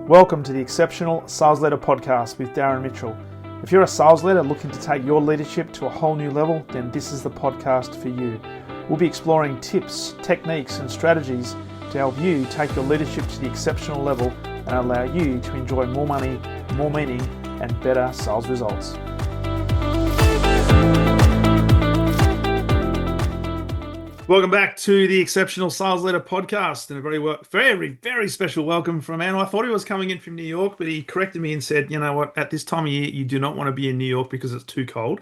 Welcome to the Exceptional Sales Leader Podcast with Darren Mitchell. If you're a sales leader looking to take your leadership to a whole new level, then this is the podcast for you. We'll be exploring tips, techniques, and strategies to help you take your leadership to the exceptional level and allow you to enjoy more money, more meaning, and better sales results. Welcome back to the Exceptional Sales Leader Podcast, and a very special welcome from Anne. I thought he was coming in from New York, but he corrected me and said, you know what, at this time of year, you do not want to be in New York because it's too cold.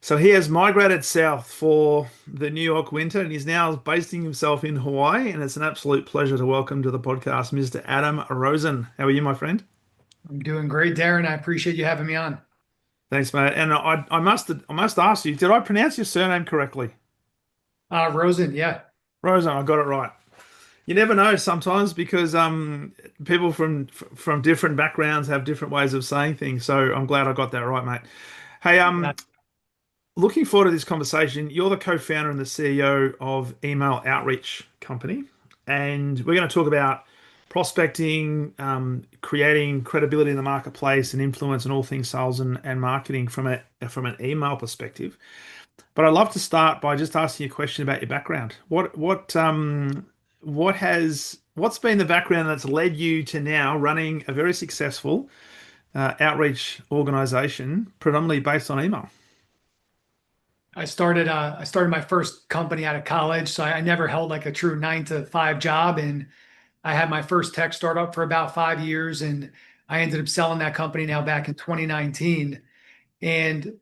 So he has migrated south for the New York winter, and he's now basing himself in Hawaii, and it's an absolute pleasure to welcome to the podcast Mr. Adam Rosen. How are you, my friend? I'm doing great, Darren. I appreciate you having me on. Thanks, mate. And I must ask you, did I pronounce your surname correctly? Rosen, yeah. Rosen, I got it right. You never know sometimes because people from different backgrounds have different ways of saying things. So I'm glad I got that right, mate. Hey, looking forward to this conversation. You're the co-founder and the CEO of Email Outreach Company, and we're going to talk about prospecting, creating credibility in the marketplace, and influence, and all things sales and marketing from an email perspective. But I'd love to start by just asking you a question about your background. What's been the background that's led you to now running a very successful outreach organization, predominantly based on email? I started my first company out of college, so I never held like a true 9-to-5 job, and I had my first tech startup for about 5 years, and I ended up selling that company now back in 2019. And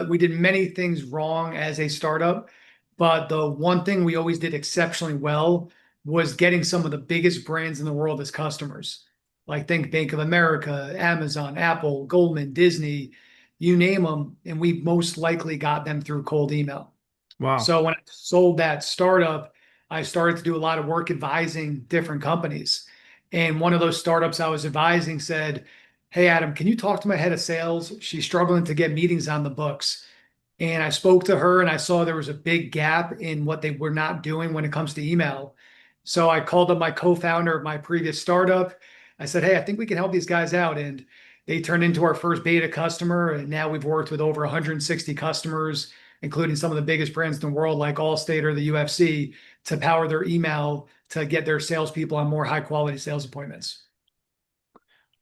we did many things wrong as a startup, but the one thing we always did exceptionally well was getting some of the biggest brands in the world as customers. Like think Bank of America, Amazon, Apple, Goldman, Disney, you name them, and we most likely got them through cold email. Wow. So when I sold that startup, I started to do a lot of work advising different companies. And one of those startups I was advising said, "Hey, Adam, can you talk to my head of sales? She's struggling to get meetings on the books." And I spoke to her and I saw there was a big gap in what they were not doing when it comes to email. So I called up my co-founder of my previous startup. I said, "Hey, I think we can help these guys out." And they turned into our first beta customer. And now we've worked with over 160 customers, including some of the biggest brands in the world like Allstate or the UFC, to power their email to get their salespeople on more high quality sales appointments.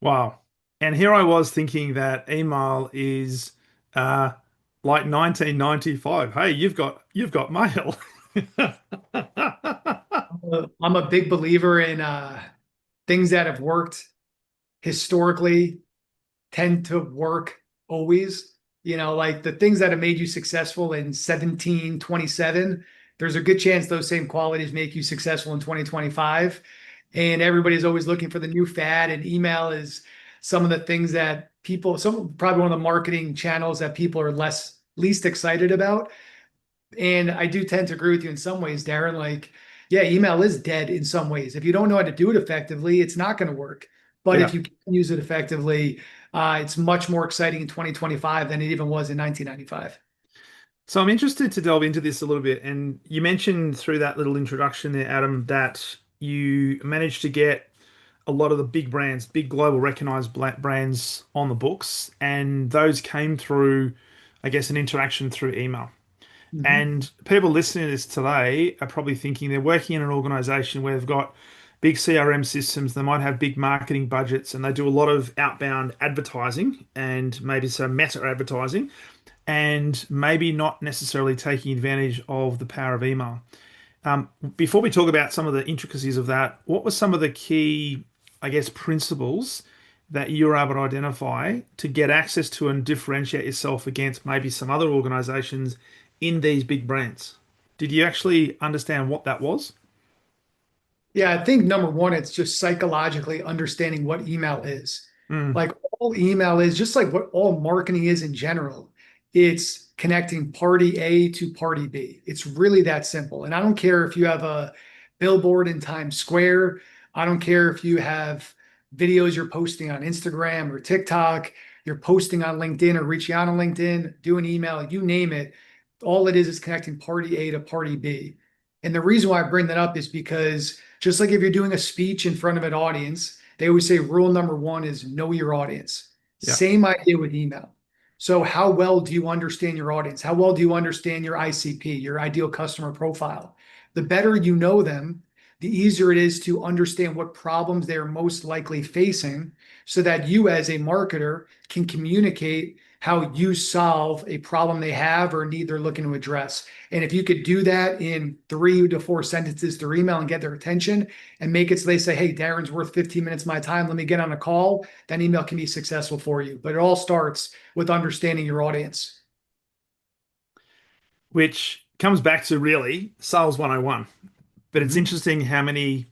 Wow. And here I was thinking that email is like 1995. Hey, you've got mail. I'm a big believer in things that have worked historically tend to work always. You know, like the things that have made you successful in 1727, there's a good chance those same qualities make you successful in 2025. And everybody's always looking for the new fad, and email is some of the things that probably one of the marketing channels that people are least excited about. And I do tend to agree with you in some ways, Darren. Like, yeah, email is dead in some ways. If you don't know how to do it effectively, it's not going to work. But Yeah. if you can use it effectively, it's much more exciting in 2025 than it even was in 1995. So I'm interested to delve into this a little bit. And you mentioned through that little introduction there, Adam, that you managed to get a lot of the big brands, big global recognized brands on the books. And those came through, I guess, an interaction through email. Mhm. And people listening to this today are probably thinking they're working in an organization where they've got big CRM systems, they might have big marketing budgets, and they do a lot of outbound advertising and maybe some meta advertising, and maybe not necessarily taking advantage of the power of email. Before we talk about some of the intricacies of that, what were some of the key, I guess, principles that you were able to identify to get access to and differentiate yourself against maybe some other organizations in these big brands? Did you actually understand what that was? Yeah, I think number one, it's just psychologically understanding what email is. Mm, Like all email is, just like what all marketing is in general, it's connecting party A to party B. It's really that simple. And I don't care if you have a billboard in Times Square. I don't care if you have videos you're posting on Instagram or TikTok, you're posting on LinkedIn or reaching out on LinkedIn, doing email, you name it. All it is connecting party A to party B. And the reason why I bring that up is because just like if you're doing a speech in front of an audience, They always say rule number one is know your audience. Yeah. Same idea with email. So, how well do you understand your audience? How well do you understand your ICP, your ideal customer profile? The better you know them, the easier it is to understand what problems they're most likely facing so that you, as a marketer, can communicate how you solve a problem they have or need they're looking to address. And if you could do that in 3 to 4 sentences through email and get their attention and make it so they say, hey, Darren's worth 15 minutes of my time. Let me get on a call. That email can be successful for you. But it all starts with understanding your audience. Which comes back to really sales 101. But it's Mhm. interesting how many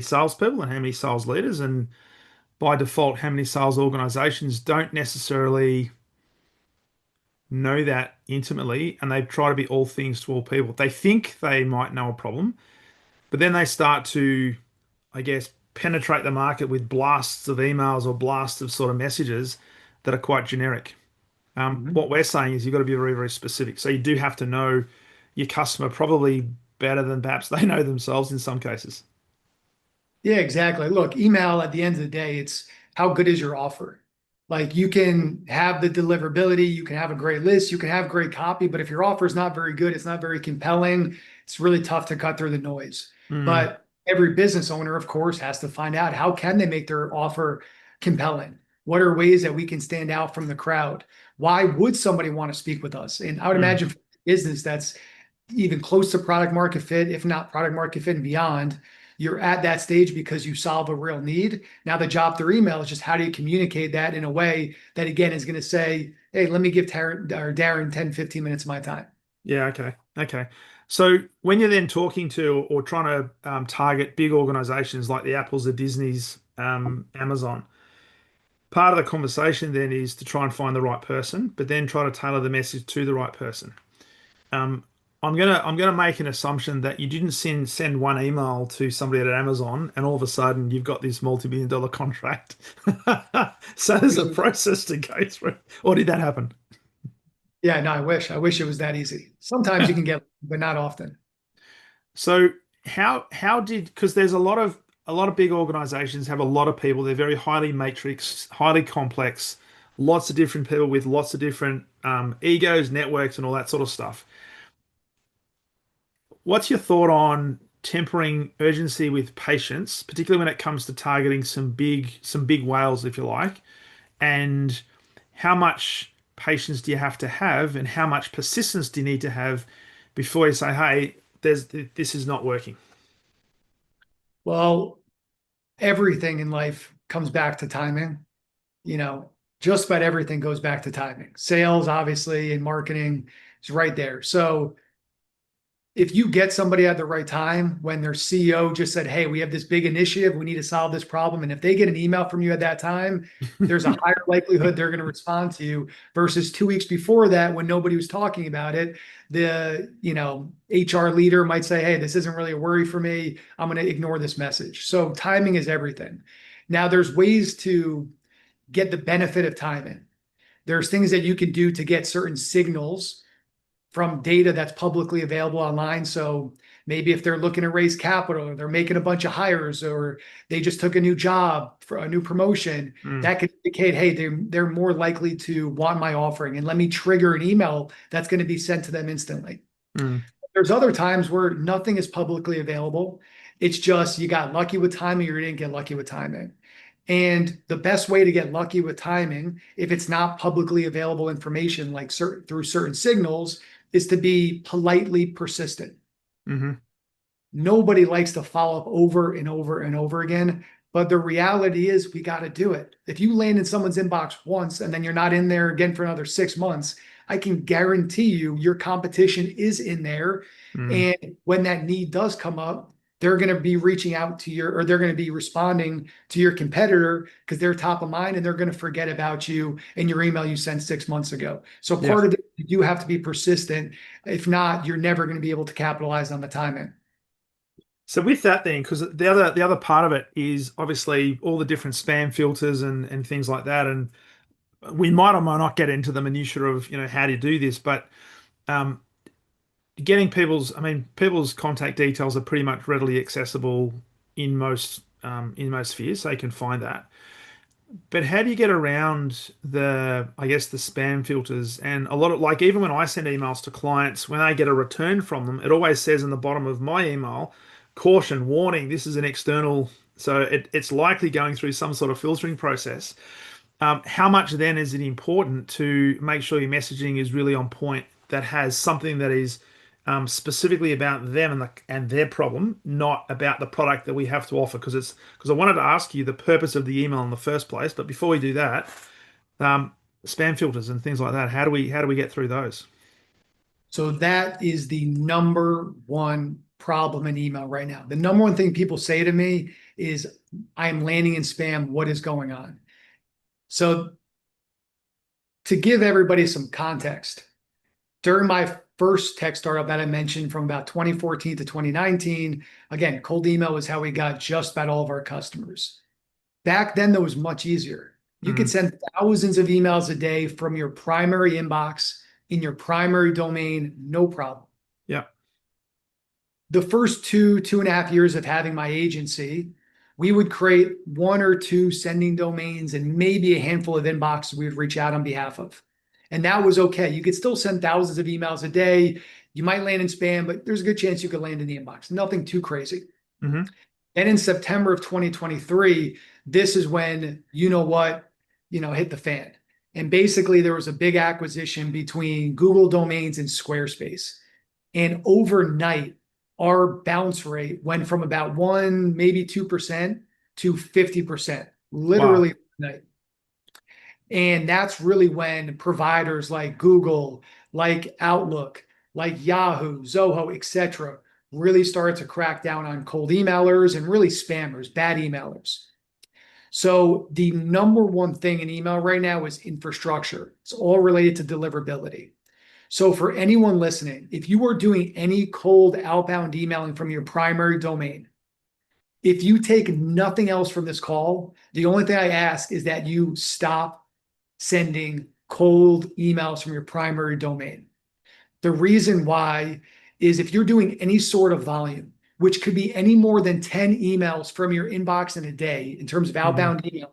salespeople and how many sales leaders and by default how many sales organizations don't necessarily know that intimately and they try to be all things to all people. They think they might know a problem, but then they start to, I guess, penetrate the market with blasts of emails or blasts of sort of messages that are quite generic. Mhm. What we're saying is you've got to be very, very specific. So you do have to know your customer probably better than perhaps they know themselves in some cases. Yeah, exactly. Look, email at the end of the day, it's how good is your offer? Like you can have the deliverability, you can have a great list, you can have great copy, but if your offer is not very good, it's not very compelling, it's really tough to cut through the noise. Mm, But every business owner, of course, has to find out how can they make their offer compelling? What are ways that we can stand out from the crowd? Why would somebody want to speak with us? And I would mm. imagine for a business that's even close to product market fit, if not product market fit and beyond, you're at that stage because you solve a real need. Now the job through email is just how do you communicate that in a way that again is going to say, hey, let me give Darren 10, 15 minutes of my time. Yeah, okay. Okay. So when you're then talking to or trying to target big organizations like the Apples, the Disneys, Amazon, part of the conversation then is to try and find the right person, but then try to tailor the message to the right person. Um, I'm gonna make an assumption that you didn't send one email to somebody at Amazon and all of a sudden you've got this multi-million dollar contract. So there's a process to go through. Or did that happen? Yeah, no, I wish. I wish it was that easy. Sometimes you can get, but not often. So how did because there's a lot of big organizations have a lot of people. They're very highly matrix, highly complex, lots of different people with lots of different egos, networks, and all that sort of stuff. What's your thought on tempering urgency with patience, particularly when it comes to targeting some big whales, if you like, and how much patience do you have to have, and how much persistence do you need to have before you say, "Hey, this is not working." Well, everything in life comes back to timing. You know, just about everything goes back to timing. Sales, obviously, and marketing is right there. So if you get somebody at the right time when their CEO just said, hey, we have this big initiative, we need to solve this problem. And if they get an email from you at that time, there's a higher likelihood they're going to respond to you versus 2 weeks before that when nobody was talking about it. The HR leader might say, hey, this isn't really a worry for me. I'm going to ignore this message. So timing is everything. Now there's ways to get the benefit of timing. There's things that you can do to get certain signals from data that's publicly available online. So maybe if they're looking to raise capital or they're making a bunch of hires or they just took a new job for a new promotion, Mm, that could indicate, hey, they're more likely to want my offering. And let me trigger an email that's going to be sent to them instantly. mm, There's other times where nothing is publicly available. It's just you got lucky with timing or you didn't get lucky with timing. And the best way to get lucky with timing, if it's not publicly available information, like through certain signals, is to be politely persistent. hmm Nobody likes to follow up over and over and over again. But the reality is, we got to do it. If you land in someone's inbox once and then you're not in there again for another 6 months, I can guarantee you your competition is in there. mm, And when that need does come up, they're going to be reaching out to your, or they're going to be responding to your competitor because they're top of mind and they're going to forget about you and your email you sent 6 months ago. So yeah. part of it, you do have to be persistent. If not, you're never going to be able to capitalize on the timing. So with that then, because the other part of it is obviously all the different spam filters and things like that, and we might or might not get into the minutiae of how do you do this, but um, getting people's contact details are pretty much readily accessible in most in most spheres, so they can find that. But how do you get around I guess, the spam filters? And a lot of, like, even when I send emails to clients, when I get a return from them, it always says in the bottom of my email, caution, warning, this is an external, so it's likely going through some sort of filtering process. How much then is it important to make sure your messaging is really on point, that has something that is specifically about them and their problem, not about the product that we have to offer? Because I wanted to ask you the purpose of the email in the first place, but before we do that, um, spam filters and things like that. How do we get through those? So that is the number one problem in email right now. The number one thing people say to me is, I'm landing in spam. What is going on? So to give everybody some context, during my first tech startup that I mentioned from about 2014 to 2019, again, cold email was how we got just about all of our customers. Back then, that was much easier. You could Hmm. send thousands of emails a day from your primary inbox in your primary domain, no problem. Yeah. The first 2.5 years of having my agency, we would create one or two sending domains and maybe a handful of inboxes we would reach out on behalf of. And that was okay. You could still send thousands of emails a day. You might land in spam, but there's a good chance you could land in the inbox. Nothing too crazy. Hmm. And in September of 2023, this is when, hit the fan. And basically, there was a big acquisition between Google Domains and Squarespace. And overnight, our bounce rate went from about 1, maybe 2% to 50%, Wow. literally overnight. And that's really when providers like Google, like Outlook, like Yahoo, Zoho, etc., really started to crack down on cold emailers and really spammers, bad emailers. So the number one thing in email right now is infrastructure. It's all related to deliverability. So for anyone listening, if you are doing any cold outbound emailing from your primary domain, if you take nothing else from this call, the only thing I ask is that you stop sending cold emails from your primary domain. The reason why is if you're doing any sort of volume, which could be any more than 10 emails from your inbox in a day in terms of Hmm. outbound email,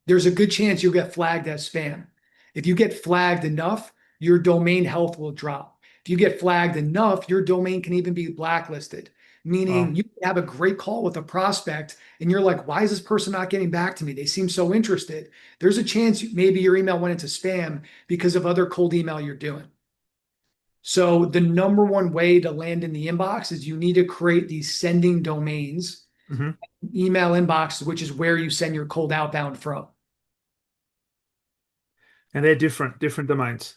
there's a good chance you'll get flagged as spam. If you get flagged enough, your domain health will drop. If you get flagged enough, your domain can even be blacklisted, meaning Wow. you have a great call with a prospect and you're like, why is this person not getting back to me? They seem so interested. There's a chance maybe your email went into spam because of other cold email you're doing. So the number one way to land in the inbox is you need to create these sending domains, Hmm. email inboxes, which is where you send your cold outbound from. And they're different domains.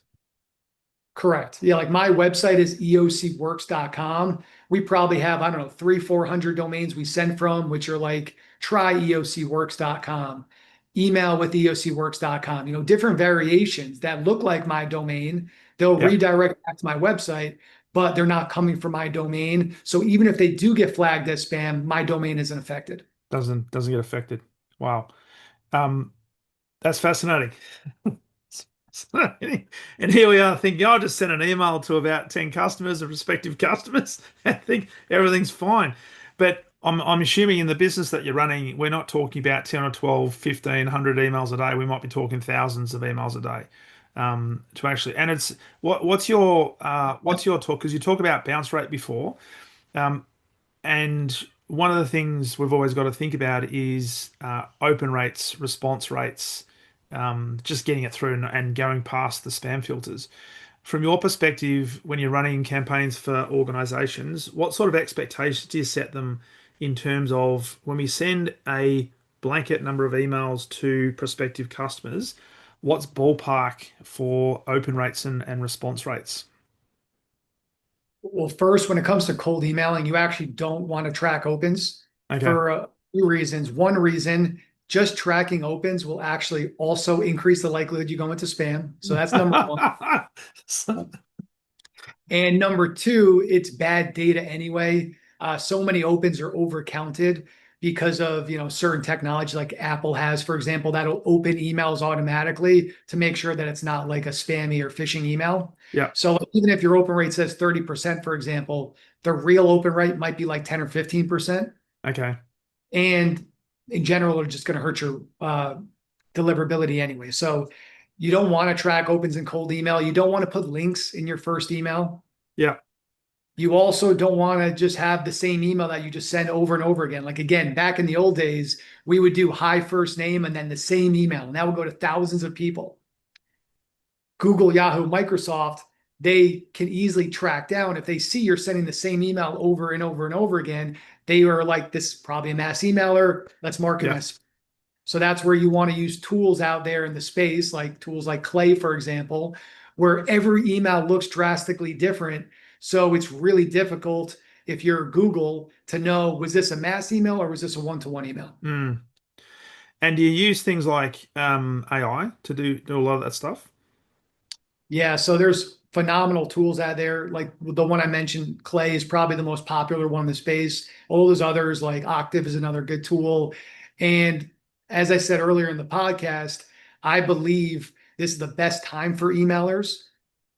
Correct. Yeah, like my website is eocworks.com. We probably have, I don't know, 400 domains we send from, which are like try eocworks.com, email with eocworks.com, different variations that look like my domain. They'll Yeah. redirect back to my website, but they're not coming from my domain. So even if they do get flagged as spam, my domain isn't affected. Doesn't get affected. Wow. Um, that's fascinating. And here we are thinking, I'll just send an email to about 10 customers and prospective customers and think everything's fine. But I'm assuming in the business that you're running, we're not talking about 10 or 12, 15, 100 emails a day. We might be talking thousands of emails a day. To actually, and it's what's your talk? Because you talk about bounce rate before. Um, and one of the things we've always got to think about is open rates, response rates, just getting it through and going past the spam filters. From your perspective, when you're running campaigns for organizations, what sort of expectations do you set them in terms of when we send a blanket number of emails to prospective customers, what's ballpark for open rates and response rates? Well, first, when it comes to cold emailing, you actually don't want to track opens Okay. for a few reasons. One reason, just tracking opens will actually also increase the likelihood you go into spam. So that's number one. And number two, it's bad data anyway. So many opens are overcounted because of certain technology like Apple has, for example, that'll open emails automatically to make sure that it's not like a spammy or phishing email. Yeah. So even if your open rate says 30%, for example, the real open rate might be like 10 or 15%. Okay. and in general are just going to hurt your deliverability anyway. So you don't want to track opens and cold email. You don't want to put links in your first email. Yeah. You also don't want to just have the same email that you just send over and over again. Like again, back in the old days, we would do hi first name and then the same email. And that would go to thousands of people. Google, Yahoo, Microsoft, they can easily track down if they see you're sending the same email over and over and over again. They are like, this is probably a mass emailer. Let's mark him Yeah. as. So that's where you want to use tools out there in the space, like tools like Clay, for example, where every email looks drastically different. So it's really difficult if you're Google to know, was this a mass email or was this a one-to-one email? Mm. And do you use things like AI to do a lot of that stuff? Yeah, so there's phenomenal tools out there. Like the one I mentioned, Clay is probably the most popular one in the space. All those others, like Octave is another good tool. And as I said earlier in the podcast, I believe this is the best time for emailers.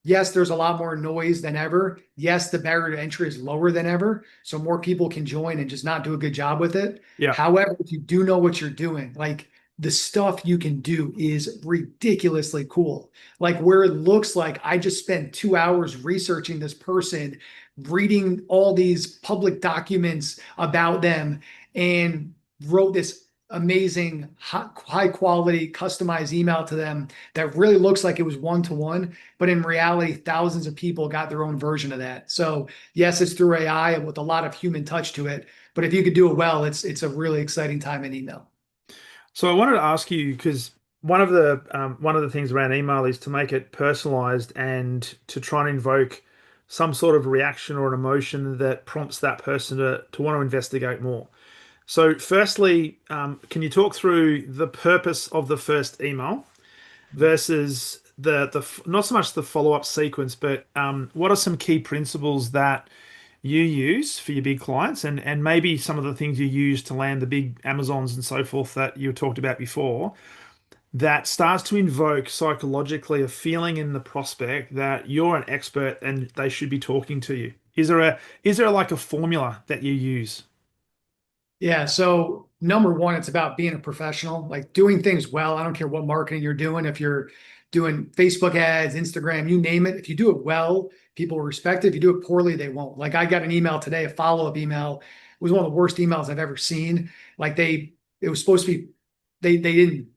Yes, there's a lot more noise than ever. Yes, the barrier to entry is lower than ever. So more people can join and just not do a good job with it. Yeah. However, if you do know what you're doing, like the stuff you can do is ridiculously cool. Like where it looks like I just spent 2 hours researching this person, reading all these public documents about them, and wrote this amazing high quality customized email to them that really looks like it was one to one, but in reality thousands of people got their own version of that. So yes, it's through AI and with a lot of human touch to it, but if you could do it well, it's a really exciting time in email. So I wanted to ask you because one of the things around email is to make it personalized and to try and invoke some sort of reaction or an emotion that prompts that person to want to investigate more. So, firstly, can you talk through the purpose of the first email versus the not so much the follow-up sequence, but what are some key principles that you use for your big clients and maybe some of the things you use to land the big Amazons and so forth that you talked about before that starts to invoke psychologically a feeling in the prospect that you're an expert and they should be talking to you? Is there like a formula that you use? Yeah. So number one, it's about being a professional, like doing things well. I don't care what marketing you're doing. If you're doing Facebook ads, Instagram, you name it. If you do it well, people will respect it. If you do it poorly, they won't. Like I got an email today, a follow-up email. It was one of the worst emails I've ever seen. Like it was supposed to be, they didn't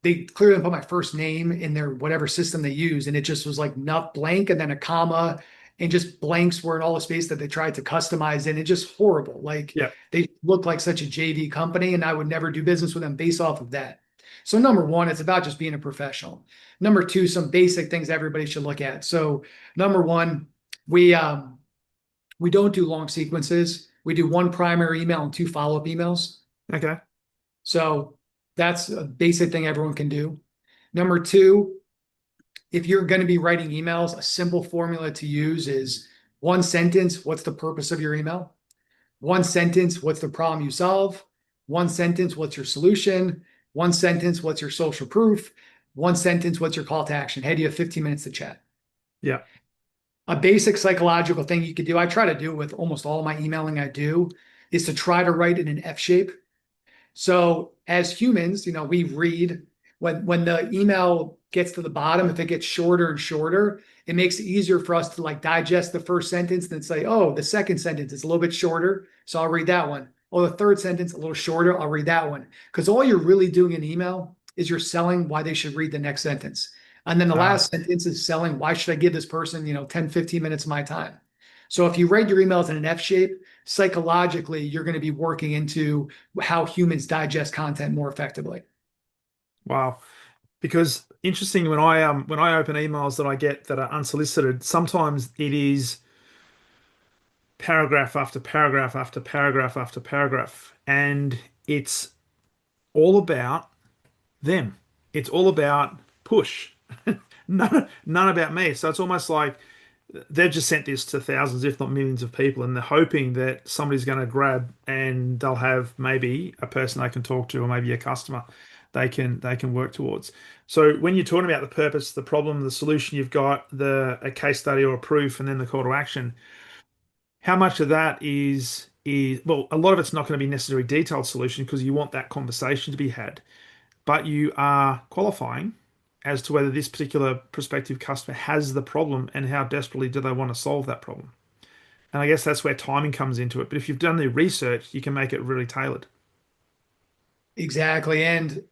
they clearly put my first name in their whatever system they use, and it just was like not blank and then a comma and just blanks were in all the space that they tried to customize in. It just horrible. Like Yeah. they look like such a JV company, and I would never do business with them based off of that. So number one, it's about just being a professional. Number two, some basic things everybody should look at. So number one, we we don't do long sequences. We do one primary email and two follow-up emails. Okay. So that's a basic thing everyone can do. Number two, if you're going to be writing emails, a simple formula to use is one sentence, what's the purpose of your email? One sentence, what's the problem you solve? One sentence, what's your solution? One sentence, what's your social proof? One sentence, what's your call to action? Hey, do you have 15 minutes to chat? Yeah. A basic psychological thing you could do, I try to do with almost all my emailing I do, is to try to write in an F shape. So as humans, we read when the email gets to the bottom, if it gets shorter and shorter, it makes it easier for us to like digest the first sentence and then say, oh, the second sentence is a little bit shorter. So I'll read that one. Oh, the third sentence, a little shorter. I'll read that one. Because all you're really doing in email is you're selling why they should read the next sentence. And then the Uh, last sentence is selling why should I give this person, 10, 15 minutes of my time. So if you write your emails in an F shape, psychologically, you're going to be working into how humans digest content more effectively. wow. Because interesting when I open emails that I get that are unsolicited, sometimes it is paragraph after paragraph after paragraph after paragraph, and it's all about them. It's all about push. None about me. So it's almost like they've just sent this to thousands, if not millions of people, and they're hoping that somebody's going to grab and they'll have maybe a person they can talk to or maybe a customer they can work towards. So when you're talking about the purpose, the problem, the solution, you've got a case study or a proof, and then the call to action. How much of that is is, well, a lot of it's not going to be necessarily detailed solution because you want that conversation to be had, but you are qualifying as to whether this particular prospective customer has the problem and how desperately do they want to solve that problem. And I guess that's where timing comes into it. But if you've done the research, you can make it really tailored. Exactly. And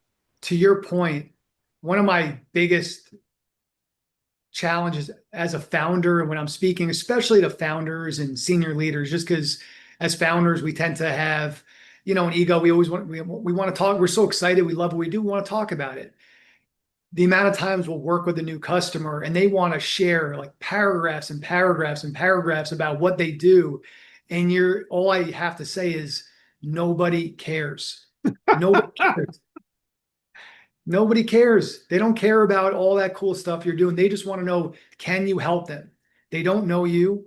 to your point, one of my biggest challenges as a founder, and when I'm speaking, especially to founders and senior leaders, just because as founders, we tend to have, an ego. We always we want to talk. We're so excited. We love what we do. We want to talk about it. The amount of times we'll work with a new customer and they want to share like paragraphs and paragraphs and paragraphs about what they do. And all I have to say is nobody cares. Nobody cares. Nobody cares. They don't care about all that cool stuff you're doing. They just want to know, can you help them? They don't know you.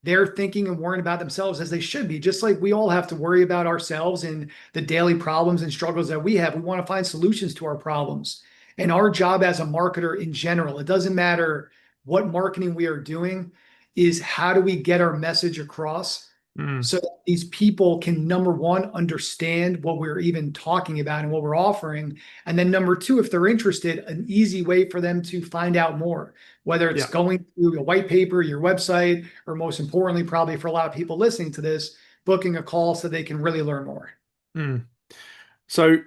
They're thinking and worrying about themselves as they should be, just like we all have to worry about ourselves and the daily problems and struggles that we have. We want to find solutions to our problems. And our job as a marketer in general, it doesn't matter what marketing we are doing, is how do we get our message across Mm, so that these people can, number one, understand what we're even talking about and what we're offering. And then number two, if they're interested, an easy way for them to find out more, whether it's yeah. going through a white paper, your website, or most importantly, probably for a lot of people listening to this, booking a call so they can really learn more. Mm. So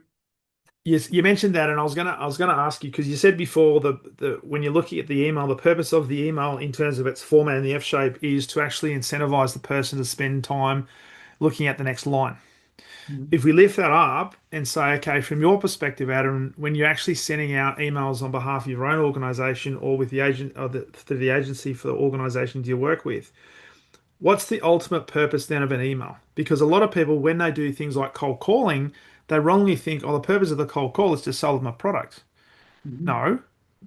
yes, you mentioned that, and I was gonna ask you because you said before the when you're looking at the email, the purpose of the email in terms of its format and the F shape is to actually incentivize the person to spend time looking at the next line. Mhm. If we lift that up and say, okay, from your perspective, Adam, when you're actually sending out emails on behalf of your own organization or with the agent or through the agency for the organizations you work with, what's the ultimate purpose then of an email? Because a lot of people, when they do things like cold calling, they wrongly think, oh, the purpose of the cold call is to sell them a product. Mhm. No,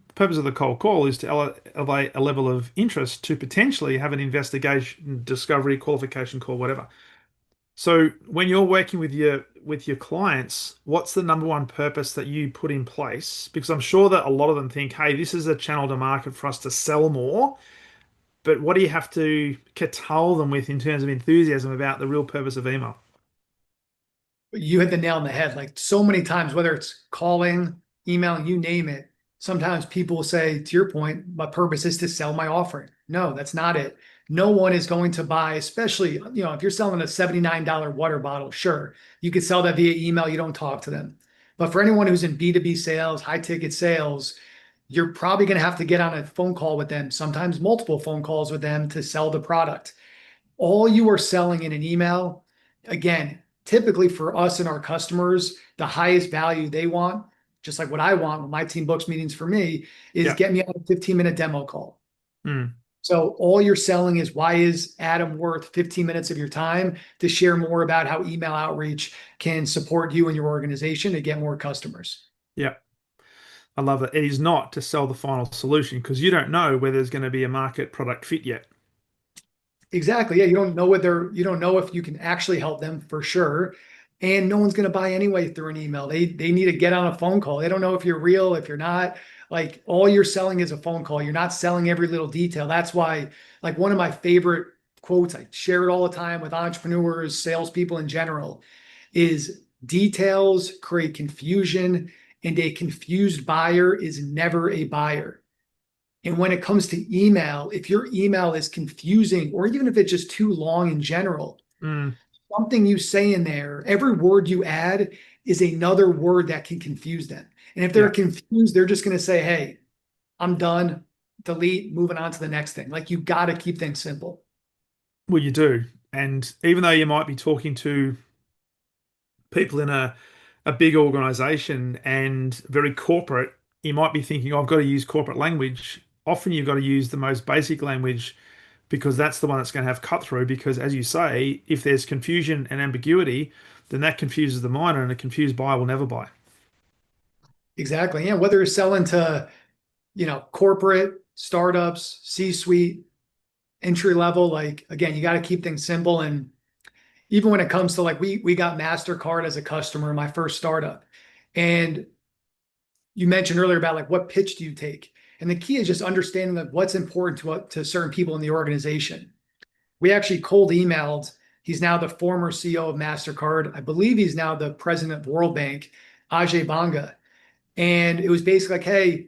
the purpose of the cold call is to elevate a level of interest to potentially have an investigation, discovery, qualification call, whatever. So when you're working with your clients, what's the number one purpose that you put in place? Because I'm sure that a lot of them think, hey, this is a channel to market for us to sell more. But what do you have to curtail them with in terms of enthusiasm about the real purpose of email? You hit the nail on the head. Like so many times, whether it's calling, emailing, you name it, sometimes people will say, to your point, my purpose is to sell my offering. No, that's not it. No one is going to buy, especially, if you're selling a $79 water bottle, sure, you could sell that via email, you don't talk to them. But for anyone who's in B2B sales, high ticket sales, you're probably going to have to get on a phone call with them, sometimes multiple phone calls with them to sell the product. All you are selling in an email, again, typically for us and our customers, the highest value they want, just like what I want when my team books meetings for me, is Yeah. get me on a 15-minute demo call. Mm, So all you're selling is, why is Adam worth 15 minutes of your time to share more about how email outreach can support you and your organization to get more customers? yeah. I love it. It is not to sell the final solution because you don't know whether there's going to be a market product fit yet. Exactly. Yeah, you don't know whether you don't know if you can actually help them for sure. And no one's going to buy anyway through an email. They need to get on a phone call. They don't know if you're real, if you're not. Like all you're selling is a phone call. You're not selling every little detail. That's why, like one of my favorite quotes, I share it all the time with entrepreneurs, salespeople in general, is details create confusion, and a confused buyer is never a buyer. And when it comes to email, if your email is confusing, or even if it's just too long in general, Mm, something you say in there, every word you add is another word that can confuse them. And if they're yeah. confused, they're just going to say, hey, I'm done, delete, moving on to the next thing. Like you got to keep things simple. Well, you do. And even though you might be talking to people in a big organization and very corporate, you might be thinking, oh, I've got to use corporate language. Often you've got to use the most basic language because that's the one that's going to have cut through. Because as you say, if there's confusion and ambiguity, then that confuses the mind and a confused buyer will never buy. Exactly. Yeah. Whether you're selling to, corporate, startups, C-suite, entry level, like again, you got to keep things simple. And even when it comes to like we got MasterCard as a customer in my first startup. And you mentioned earlier about like what pitch do you take? And the key is just understanding like what's important to certain people in the organization. We actually cold emailed He's now the former CEO of MasterCard. I believe he's now the president of World Bank, Ajay Banga. And it was basically like, hey,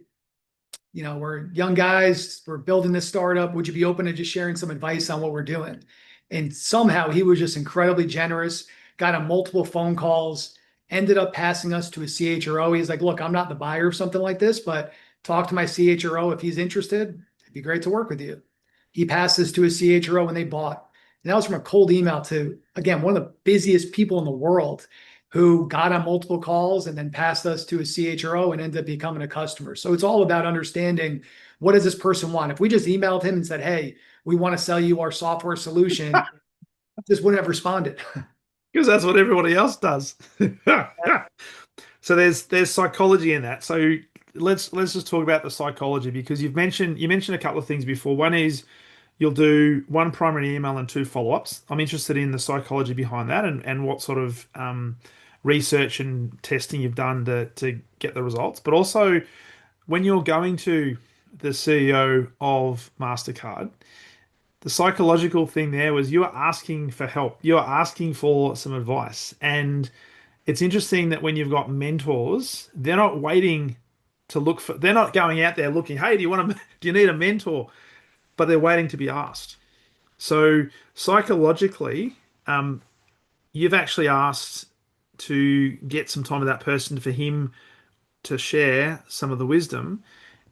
we're young guys, we're building this startup. Would you be open to just sharing some advice on what we're doing? And somehow he was just incredibly generous, got on multiple phone calls, ended up passing us to a CHRO. He's like, look, I'm not the buyer of something like this, but talk to my CHRO. If he's interested, it'd be great to work with you. He passed this to a CHRO and they bought. And that was from a cold email to, again, one of the busiest people in the world who got on multiple calls and then passed us to a CHRO and ended up becoming a customer. So it's all about understanding, what does this person want? If we just emailed him and said, hey, we want to sell you our software solution, just wouldn't have responded. Because that's what everybody else does. So there's psychology in that. So let's just talk about the psychology, because you mentioned a couple of things before. One is you'll do one primary email and two follow-ups. I'm interested in the psychology behind that, and what sort of research and testing you've done to get the results. But also, when you're going to the CEO of MasterCard, the psychological thing there was you are asking for help. You are asking for some advice. And it's interesting that when you've got mentors, they're not waiting to look for, they're not going out there looking, hey, do you need a mentor? But they're waiting to be asked. So psychologically, you've actually asked to get some time with that person for him to share some of the wisdom.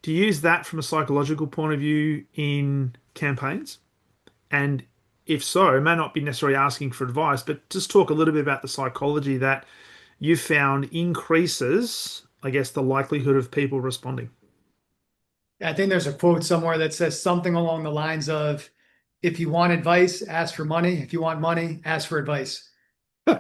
Do you use that from a psychological point of view in campaigns? And if so, it may not be necessarily asking for advice, but just talk a little bit about the psychology that you've found increases, I guess, the likelihood of people responding. I think there's a quote somewhere that says something along the lines of, if you want advice, ask for money. If you want money, ask for advice. I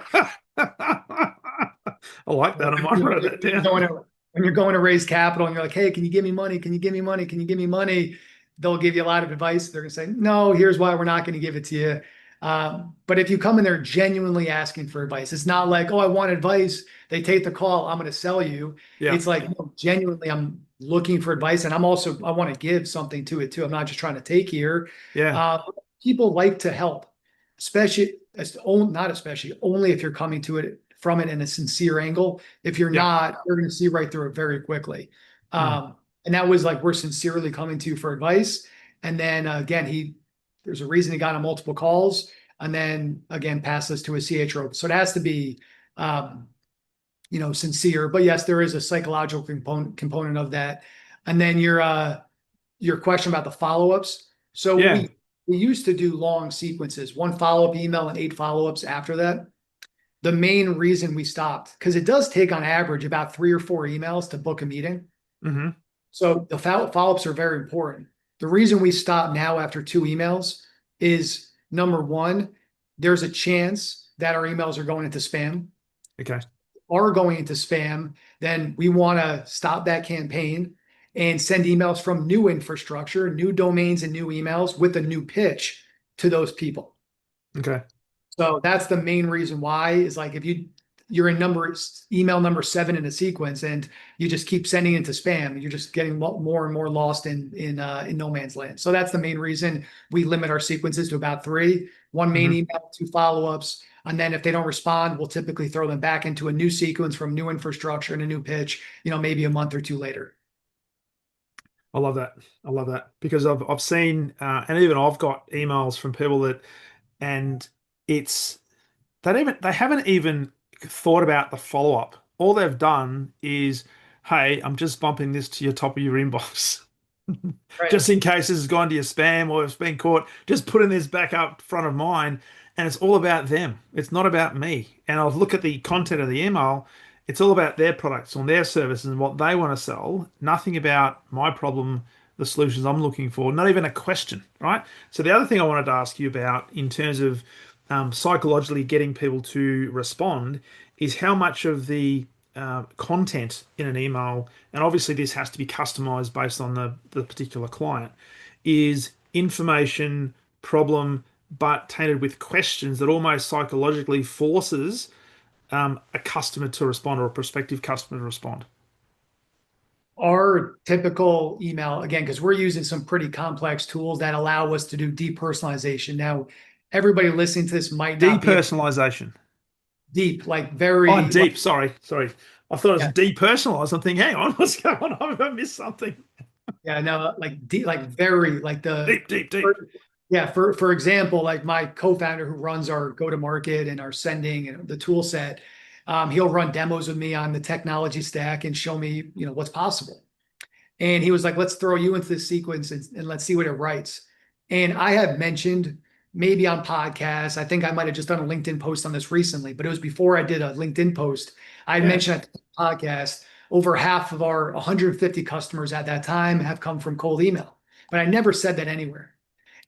like that. I might write that down. When you're going to raise capital and you're like, hey, can you give me money? Can you give me money? Can you give me money? They'll give you a lot of advice. They're going to say, no, here's why we're not going to give it to you. But if you come in there genuinely asking for advice, it's not like, oh, I want advice. They take the call, I'm going to sell you. Yeah. It's like, no, genuinely, I'm looking for advice. And I want to give something to it too. I'm not just trying to take here. Yeah. People like to help, especially, not especially, only if you're coming to it from it in a sincere angle. If you're Yeah. not, you're going to see right through it very quickly. Mm. And that was like, we're sincerely coming to you for advice. And then again, there's a reason he got on multiple calls, and then again, passed us to a CHRO. So it has to be, sincere, but yes, there is a psychological component of that. And then your question about the follow-ups. So Yeah. we used to do long sequences, one follow-up email and 8 follow-ups after that. The main reason we stopped, because it does take on average about 3 or 4 emails to book a meeting. Hmm. So the follow-ups are very important. The reason we stop now after 2 emails is, number one, there's a chance that our emails are going into spam. Okay. Are going into spam, then we want to stop that campaign and send emails from new infrastructure, new domains and new emails with a new pitch to those people. Okay. So that's the main reason why, is like, if you're in email number 7 in a sequence and you just keep sending it to spam, you're just getting more and more lost in no man's land. So that's the main reason we limit our sequences to about 3, one main Hmm. email, 2 follow-ups. And then if they don't respond, we'll typically throw them back into a new sequence from new infrastructure and a new pitch, maybe a month or 2 later. I love that. I love that because I've seen and even I've got emails from people and it's they haven't even thought about the follow up. All they've done is, hey, I'm just bumping this to your top of your inbox. Right. Just in case this has gone to your spam or it's been caught, just putting this back up front of mine. And it's all about them. It's not about me. And I'll look at the content of the email. It's all about their products and their services and what they want to sell. Nothing about my problem, the solutions I'm looking for, not even a question, right? So the other thing I wanted to ask you about in terms of psychologically getting people to respond is how much of the content in an email, and obviously this has to be customized based on the particular client, is information, problem, but tainted with questions that almost psychologically forces a customer to respond or a prospective customer to respond. Our typical email, again, because we're using some pretty complex tools that allow us to do depersonalization. Now, everybody listening to this might not be Depersonalization. deep, like Oh, very like deep. Sorry. I thought it was yeah, depersonalized. I'm thinking, hang on, what's going on? I've missed something. yeah, no, like deep, like very like Deep. yeah, for example, like my co-founder who runs our go-to-market and our sending and the tool set, he'll run demos with me on the technology stack and show me, what's possible. And he was like, let's throw you into this sequence and let's see what it writes. And I have mentioned maybe on podcasts, I think I might have just done a LinkedIn post on this recently, but it was before I did a LinkedIn post. I had Yeah. mentioned at the podcast, over half of our 150 customers at that time have come from cold email, but I never said that anywhere.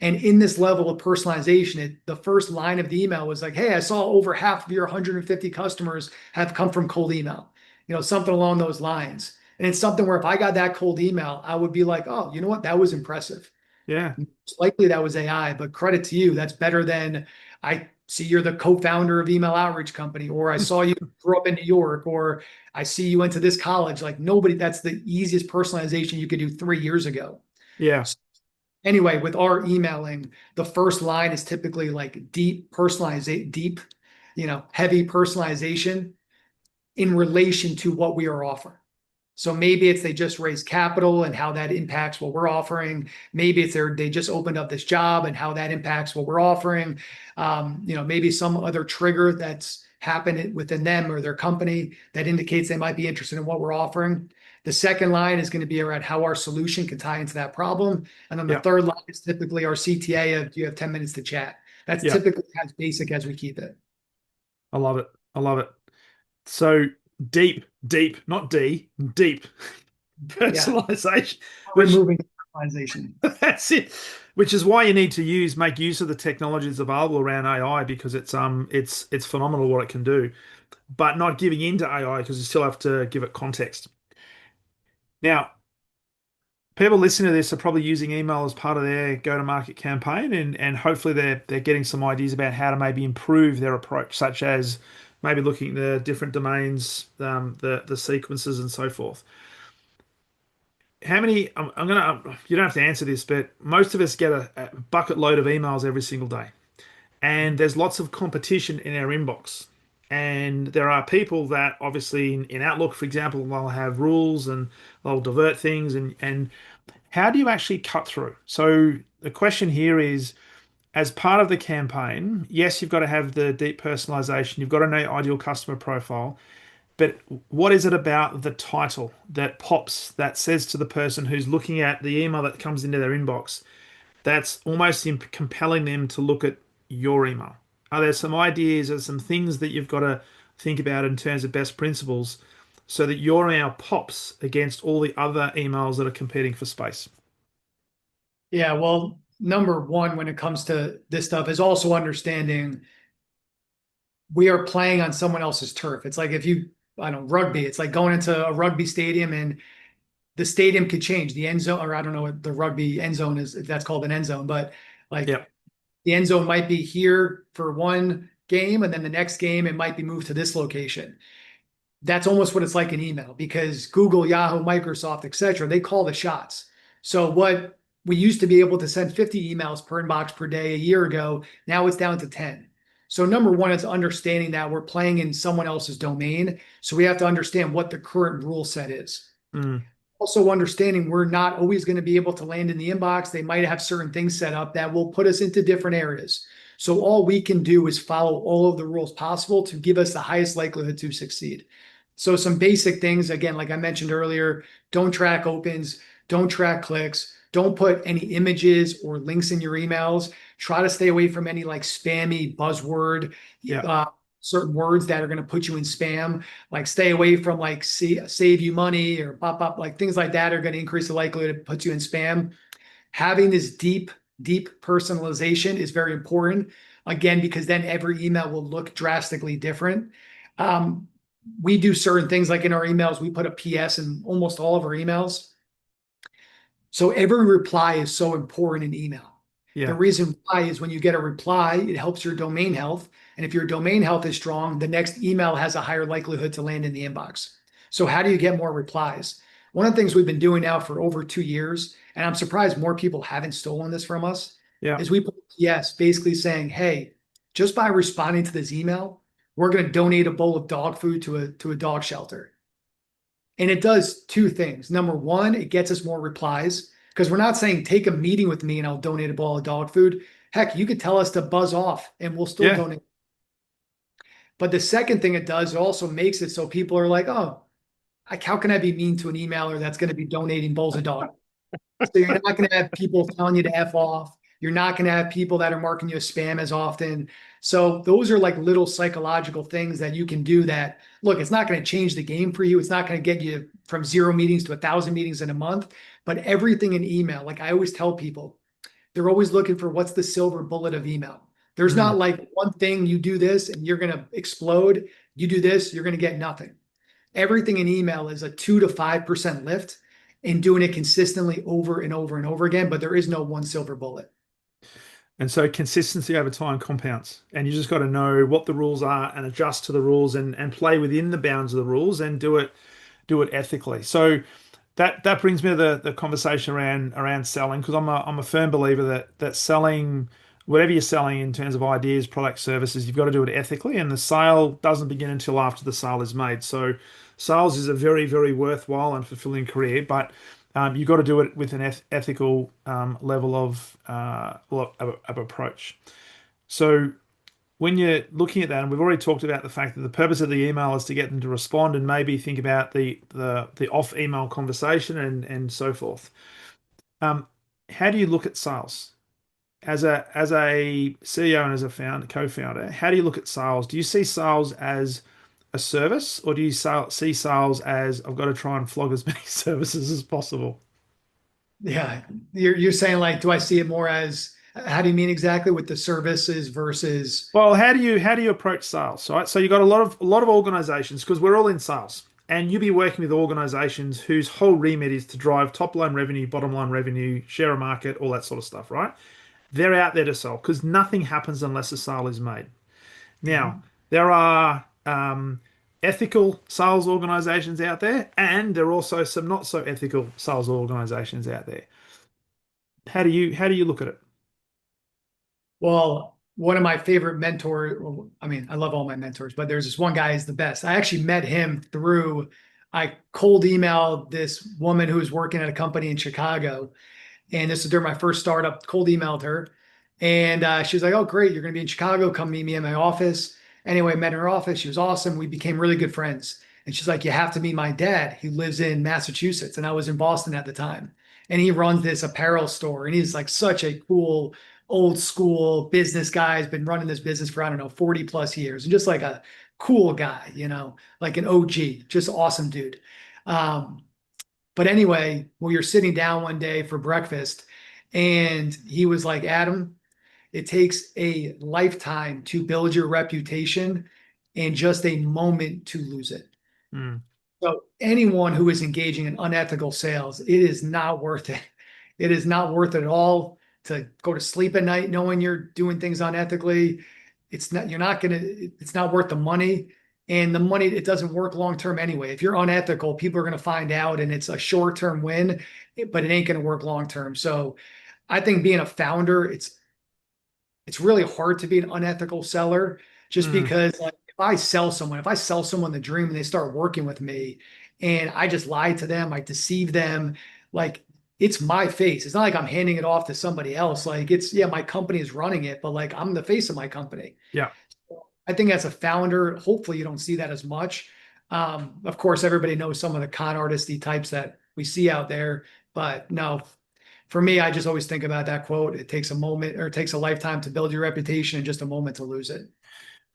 And in this level of personalization, the first line of the email was like, hey, I saw over half of your 150 customers have come from cold email, something along those lines. And it's something where if I got that cold email, I would be like, oh, you know what? That was impressive. Yeah. Most likely that was AI, but credit to you. That's better than I see you're the co-founder of email outreach company, or I saw you grew up in New York, or I see you went to this college. Like nobody, that's the easiest personalization you could do 3 years ago. Yeah. Anyway, with our emailing, the first line is typically like deep personalization, deep, heavy personalization in relation to what we are offering. So maybe it's they just raised capital and how that impacts what we're offering. Maybe it's they just opened up this job and how that impacts what we're offering. Maybe some other trigger that's happened within them or their company that indicates they might be interested in what we're offering. The second line is going to be around how our solution can tie into that problem. And then the Yeah. third line is typically our CTA of, do you have 10 minutes to chat? That's Yeah. typically as basic as we keep it. I love it. I love it. So deep, not deep Yeah. personalization, which Removing personalization. that's it. Which is why you need to make use of the technologies available around AI because it's phenomenal what it can do, but not giving into AI because you still have to give it context. Now, people listening to this are probably using email as part of their go-to-market campaign, and hopefully they're getting some ideas about how to maybe improve their approach, such as maybe looking at the different domains, the sequences, and so forth. How many? I'm gonna. You don't have to answer this, but most of us get a bucket load of emails every single day, and there's lots of competition in our inbox. And there are people that obviously in Outlook, for example, they'll have rules and they'll divert things, and how do you actually cut through? So the question here is, as part of the campaign, yes, you've got to have the deep personalization, you've got to know ideal customer profile, but what is it about the title that pops that says to the person who's looking at the email that comes into their inbox that's almost compelling them to look at your email? Are there some ideas or some things that you've got to think about in terms of best principles so that your email pops against all the other emails that are competing for space? Yeah, well, number one, when it comes to this stuff, is also understanding we are playing on someone else's turf. It's like if you, I don't know, rugby, it's like going into a rugby stadium and the stadium could change. The end zone, or I don't know what the rugby end zone is, if that's called an end zone, but like Yep. the end zone might be here for one game, and then the next game it might be moved to this location. That's almost what it's like in email because Google, Yahoo, Microsoft, etc., they call the shots. So what we used to be able to send 50 emails per inbox per day a year ago, now it's down to 10. So number one, it's understanding that we're playing in someone else's domain. So we have to understand what the current rule set is. Mm, Also understanding we're not always going to be able to land in the inbox. They might have certain things set up that will put us into different areas. So all we can do is follow all of the rules possible to give us the highest likelihood to succeed. So some basic things, again, like I mentioned earlier, don't track opens, don't track clicks, don't put any images or links in your emails. Try to stay away from any like spammy buzzword, yeah. uh, certain words that are going to put you in spam. Like stay away from like save you money or pop up, like things like that are going to increase the likelihood to put you in spam. Having this deep personalization is very important. Again, because then every email will look drastically different. Um, we do certain things like in our emails, we put a PS in almost all of our emails. So every reply is so important in email. The Yeah. reason why is when you get a reply, it helps your domain health. And if your domain health is strong, the next email has a higher likelihood to land in the inbox. So how do you get more replies? One of the things we've been doing now for over 2 years, and I'm surprised more people haven't stolen this from us, Yeah. is we put UPS basically saying, hey, just by responding to this email, we're going to donate a bowl of dog food to a dog shelter. And it does two things. Number one, it gets us more replies because we're not saying take a meeting with me and I'll donate a bowl of dog food. Heck, you could tell us to buzz off and we'll still Yeah. donate. But the second thing it does, it also makes it so people are like, oh, how can I be mean to an emailer that's going to be donating bowls of dog? So you're not going to have people telling you to F off. You're not going to have people that are marking you as spam as often. So those are like little psychological things that you can do that, look, it's not going to change the game for you. It's not going to get you from 0 meetings to 1,000 meetings in a month, but everything in email, like I always tell people, they're always looking for what's the silver bullet of email. There's Mm. not like one thing you do this and you're going to explode. You do this, you're going to get nothing. Everything in email is a 2 to 5% lift and doing it consistently over and over and over again, but there is no one silver bullet. And so consistency over time compounds, and you just got to know what the rules are and adjust to the rules and play within the bounds of the rules and do it ethically. So that brings me to the conversation around selling, because I'm a firm believer that selling whatever you're selling in terms of ideas, products, services, you've got to do it ethically, and the sale doesn't begin until after the sale is made. So sales is a very, very worthwhile and fulfilling career, but you've got to do it with an ethical level of approach. So when you're looking at that, and we've already talked about the fact that the purpose of the email is to get them to respond and maybe think about the off email conversation and so forth. Um, how do you look at sales as a CEO and as a co-founder? How do you look at sales? Do you see sales as a service, or do you see sales as I've got to try and flog as many services as possible? Yeah. You're saying like, do I see it more as how do you mean exactly with the services versus Well, how do you approach sales? Right. So you got a lot of organizations, because we're all in sales, and you'll be working with organizations whose whole remit is to drive top line revenue, bottom line revenue, share a market, all that sort of stuff. Right. They're out there to sell because nothing happens unless a sale is made. Now, Mhm. there are ethical sales organizations out there, and there are also some not so ethical sales organizations out there. How do you look at it? Well, one of my favorite mentors, well, I mean, I love all my mentors, but there's this one guy is the best. I actually met him through, I cold emailed this woman who was working at a company in Chicago. And this is during my first startup, cold emailed her. And she was like, oh, great. You're going to be in Chicago. Come meet me in my office. Anyway, I met in her office. She was awesome. We became really good friends. And she's like, you have to meet my dad. He lives in Massachusetts. And I was in Boston at the time. And he runs this apparel store. And he's like such a cool, old school business guy. Has been running this business for, I don't know, 40 plus years. And just like a cool guy, like an OG, just awesome dude. Um, but anyway, we were sitting down one day for breakfast, and he was like, Adam, it takes a lifetime to build your reputation and just a moment to lose it. Hmm. So anyone who is engaging in unethical sales, it is not worth it. It is not worth it at all to go to sleep at night knowing you're doing things unethically. It's not worth the money. And the money, it doesn't work long term anyway. If you're unethical, people are going to find out and it's a short term win, but it ain't going to work long term. So I think being a founder, it's really hard to be an unethical seller just Hmm. because like if I sell someone the dream and they start working with me and I just lie to them, I deceive them, like it's my face. It's not like I'm handing it off to somebody else. Like it's yeah, my company is running it, but like I'm the face of my company. Yeah. I think as a founder, hopefully you don't see that as much. Of course, everybody knows some of the con artisty types that we see out there, but no, for me, I just always think about that quote. It takes a moment or it takes a lifetime to build your reputation and just a moment to lose it.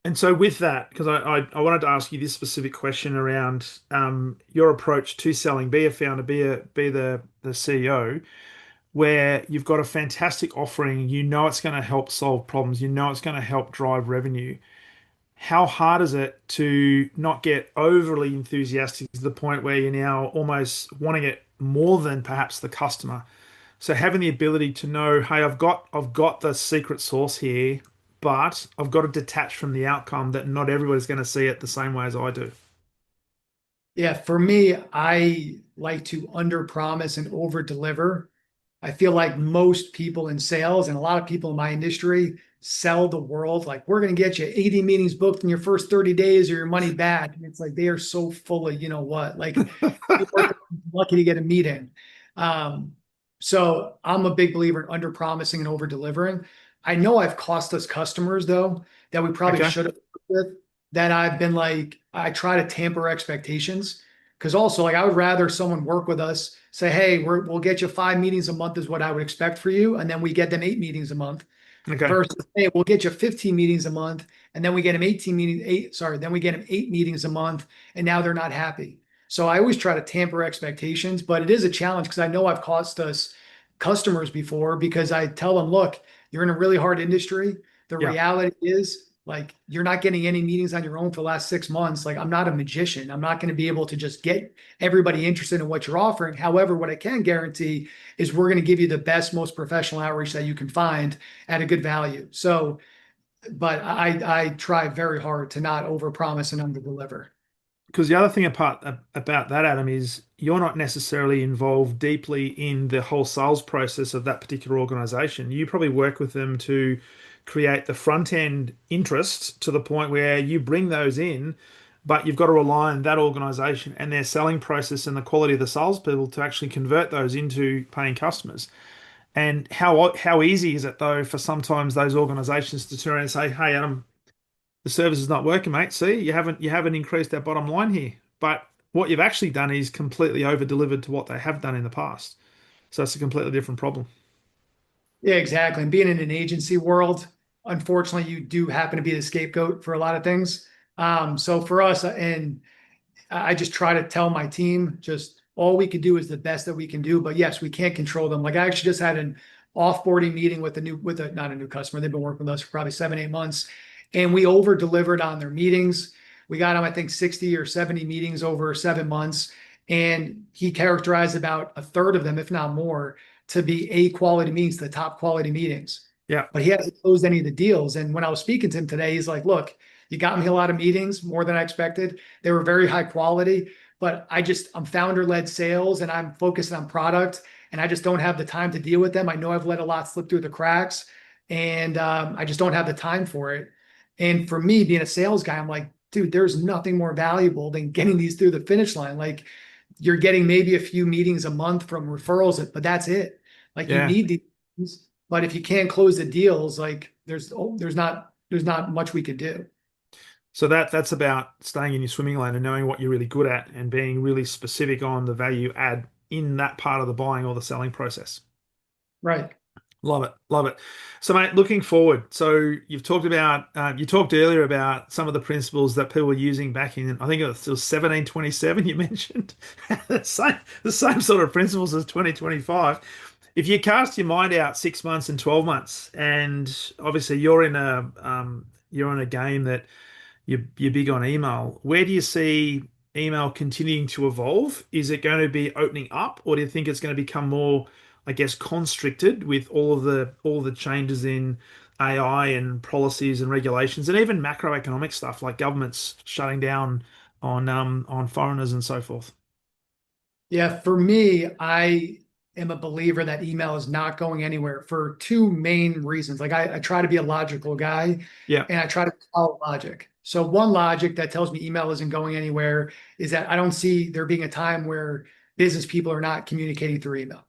And so with that, because I wanted to ask you this specific question around your approach to selling, be a founder, be the CEO, where you've got a fantastic offering, you know it's going to help solve problems, you know it's going to help drive revenue. How hard is it to not get overly enthusiastic to the point where you're now almost wanting it more than perhaps the customer? So having the ability to know, hey, I've got the secret sauce here, but I've got to detach from the outcome that not everybody's going to see it the same way as I do. Yeah, for me, I like to under promise and over deliver. I feel like most people in sales and a lot of people in my industry sell the world like we're going to get you 80 meetings booked in your first 30 days or your money back. And it's like they are so full of, you know what, like people are lucky to get a meeting. Um, so I'm a big believer in under promising and over delivering. I know I've cost us customers though that we probably Okay. should have with that I've been like, I try to tamper expectations. Cause also like I would rather someone work with us, say, hey, we'll get you 5 meetings a month is what I would expect for you. And then we get them 8 meetings a month Okay. versus, hey, we'll get you 15 meetings a month. And then we get them 18 meetings, then we get them 8 meetings a month. And now they're not happy. So I always try to tamper expectations, but it is a challenge because I know I've cost us customers before because I tell them, look, you're in a really hard industry. The Yeah. reality is like you're not getting any meetings on your own for the last 6 months. Like I'm not a magician. I'm not going to be able to just get everybody interested in what you're offering. However, what I can guarantee is we're going to give you the best, most professional outreach that you can find at a good value. So, but I try very hard to not overpromise and underdeliver. Because the other thing about that, Adam, is you're not necessarily involved deeply in the whole sales process of that particular organization. You probably work with them to create the front end interest to the point where you bring those in, but you've got to rely on that organization and their selling process and the quality of the salespeople to actually convert those into paying customers. And how easy is it though for sometimes those organizations to turn around and say, "Hey, Adam, the service is not working, mate. See, you haven't increased our bottom line here." But what you've actually done is completely over delivered to what they have done in the past. So it's a completely different problem. Yeah, exactly. And being in an agency world, unfortunately, you do happen to be the scapegoat for a lot of things. So for us, and I just try to tell my team just all we can do is the best that we can do. But yes, we can't control them. Like I actually just had an offboarding meeting with not a new customer. They've been working with us for probably 7, 8 months. And we over delivered on their meetings. We got them, I think, 60 or 70 meetings over 7 months. And he characterized about a third of them, if not more, to be A quality meetings, the top quality meetings. Yeah, But he hasn't closed any of the deals. And when I was speaking to him today, he's like, look, you got me a lot of meetings, more than I expected. They were very high quality, but I'm founder led sales and I'm focused on product and I just don't have the time to deal with them. I know I've let a lot slip through the cracks and I just don't have the time for it. And for me, being a sales guy, I'm like, dude, there's nothing more valuable than getting these through the finish line. Like you're getting maybe a few meetings a month from referrals, but that's it. Like you yeah. need these, but if you can't close the deals, like there's not much we could do. So that's about staying in your swimming lane and knowing what you're really good at and being really specific on the value add in that part of the buying or the selling process. Right. Love it, love it. So, mate, looking forward. So, you talked earlier about some of the principles that people were using back in, I think it was still 1727. You mentioned the same sort of principles as 2025. If you cast your mind out 6 months and 12 months, and obviously you're in a game that you're big on email. Where do you see email continuing to evolve? Is it going to be opening up, or do you think it's going to become more, I guess, constricted with all the changes in AI and policies and regulations, and even macroeconomic stuff like governments shutting down on foreigners and so forth? Yeah, for me, I am a believer that email is not going anywhere for two main reasons. Like I try to be a logical guy Yeah. and I try to follow logic. So one logic that tells me email isn't going anywhere is that I don't see there being a time where business people are not communicating through email.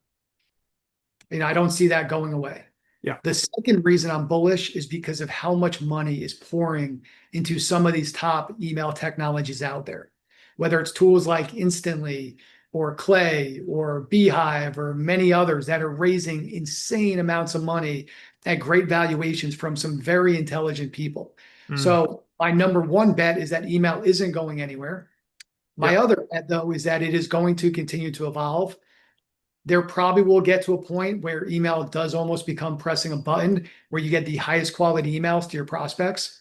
I don't see that going away. Yeah. The second reason I'm bullish is because of how much money is pouring into some of these top email technologies out there, whether it's tools like Instantly or Clay or Beehive or many others that are raising insane amounts of money at great valuations from some very intelligent people. Mm. So my number one bet is that email isn't going anywhere. My Yeah. other bet, though, is that it is going to continue to evolve. There probably will get to a point where email does almost become pressing a button where you get the highest quality emails to your prospects.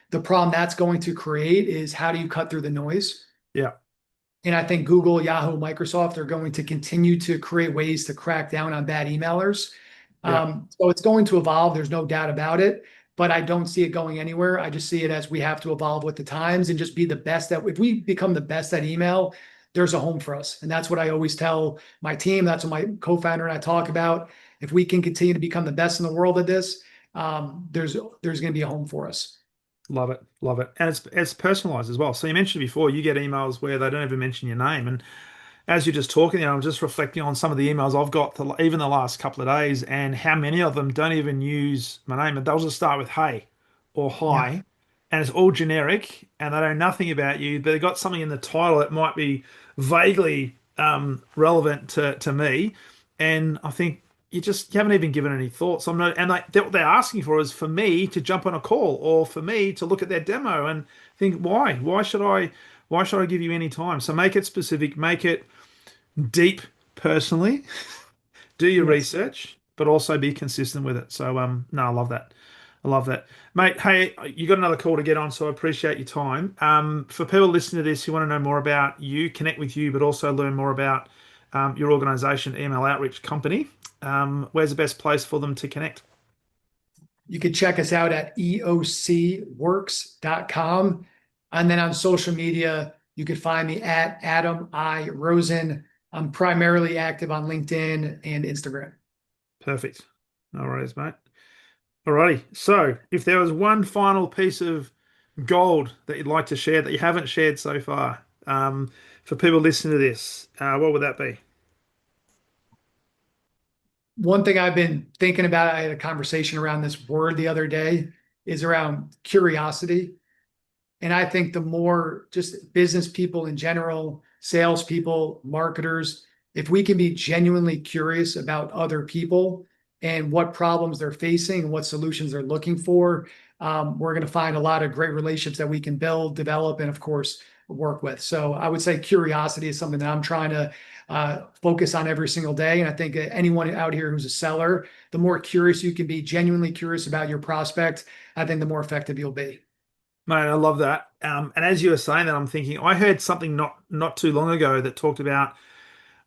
The problem that's going to create is how do you cut through the noise? Yeah. And I think Google, Yahoo, Microsoft are going to continue to create ways to crack down on bad emailers. Yeah. So it's going to evolve. There's no doubt about it. But I don't see it going anywhere. I just see it as we have to evolve with the times and just be the best at. If we become the best at email, there's a home for us. And that's what I always tell my team. That's what my co-founder and I talk about. If we can continue to become the best in the world at this, there's going to be a home for us. Love it, love it, and it's personalized as well. So you mentioned before you get emails where they don't even mention your name, and as you're just talking there, I'm just reflecting on some of the emails I've got even the last couple of days, and how many of them don't even use my name, and they'll just start with "Hey" or Yeah. "Hi," and it's all generic, and they know nothing about you, but they got something in the title that might be vaguely relevant to me, and I think you haven't even given any thoughts. I'm not, and what they're asking for is for me to jump on a call or for me to look at their demo and think, why? Why should I give you any time? So make it specific, make it deep personally, do your Yes. research, but also be consistent with it. So no, I love that. I love that. Mate, hey, you got another call to get on, so I appreciate your time. For people listening to this who want to know more about you, connect with you, but also learn more about your organization, email outreach company, where's the best place for them to connect? You can check us out at eocworks.com. And then on social media, you can find me at Adam I. Rosen. I'm primarily active on LinkedIn and Instagram. Perfect. No worries, mate. Alrighty. So if there was one final piece of gold that you'd like to share that you haven't shared so far, for people listening to this, what would that be? One thing I've been thinking about, I had a conversation around this word the other day, is around curiosity. And I think the more just business people in general, salespeople, marketers, if we can be genuinely curious about other people and what problems they're facing and what solutions they're looking for, we're going to find a lot of great relationships that we can build, develop, and of course, work with. So I would say curiosity is something that I'm trying to focus on every single day. And I think anyone out here who's a seller, the more curious you can be, genuinely curious about your prospect, I think the more effective you'll be. Mate, I love that. And as you were saying that, I'm thinking I heard something not too long ago that talked about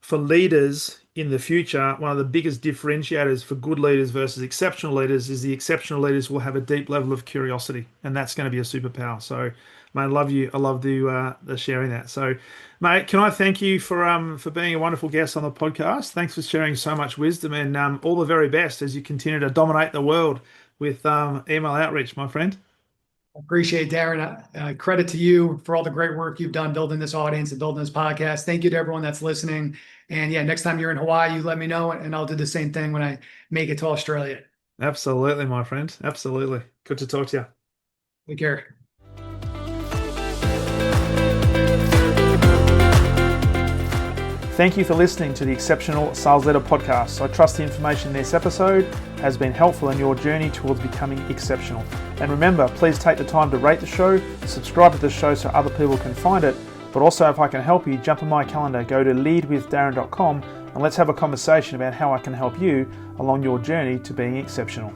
for leaders in the future, one of the biggest differentiators for good leaders versus exceptional leaders is the exceptional leaders will have a deep level of curiosity, and that's going to be a superpower. So, mate, I love you. I love the sharing that. So, mate, can I thank you for being a wonderful guest on the podcast? Thanks for sharing so much wisdom, and all the very best as you continue to dominate the world with email outreach, my friend. Appreciate it, Darren. Credit to you for all the great work you've done building this audience and building this podcast. Thank you to everyone that's listening. And yeah, next time you're in Hawaii, you let me know, and I'll do the same thing when I make it to Australia. Absolutely, my friend. Absolutely. Good to talk to you. Take care. Thank you for listening to the Exceptional Sales Leader Podcast. I trust the information in this episode has been helpful in your journey towards becoming exceptional. And remember, please take the time to rate the show, subscribe to the show so other people can find it, but also if I can help you, jump on my calendar, go to leadwithdarren.com and let's have a conversation about how I can help you along your journey to being exceptional.